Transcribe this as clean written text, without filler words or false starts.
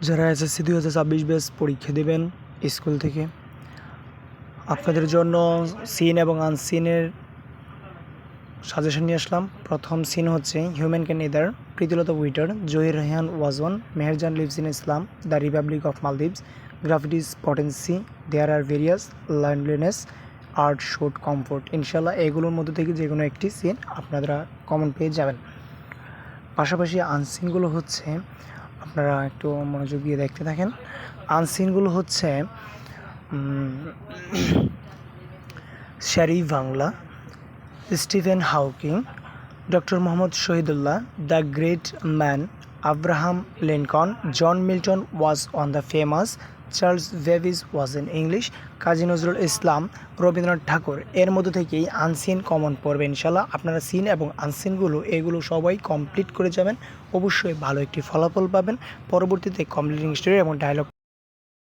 যারা SSC 2026 batch পরীক্ষা দেবেন স্কুল থেকে, আপনাদের জন্য সিন এবং আনসিনের সাজেশন নিয়ে আসলাম। প্রথম সিন হচ্ছে human can neither, Pritilata Waddedar, Zahir Raihan ওয়াজন, Meherjan lives in Islam, the Republic of Maldives, graffitis potency, there are various, loneliness, art should comfort. ইনশাল্লাহ এগুলোর মধ্যে থেকে যে কোনো একটি সিন আপনারা কমন পেয়ে যাবেন। পাশাপাশি আনসিনগুলো হচ্ছে, আপনারা একটু মনোযোগ দিয়ে দেখতে থাকেন। আনসিনগুলো হচ্ছে Sher-e Bangla, Stephen Hawking, doctor Mohammad Shahidullah, the great man, Abraham Lincoln, John Milton was on the famous, Charles Davis was in English, Kazi Nazrul Islam, Rabindranath Thakur. এর মধ্যে থেকেই আনসিন কমন পড়বে ইনশাল্লাহ। আপনারা সিন এবং আনসিনগুলো এগুলো সবাই কমপ্লিট করে যাবেন, অবশ্যই ভালো একটি ফলাফল পাবেন। পরবর্তীতে কমপ্লিটিং স্টোরি এবং ডায়লগ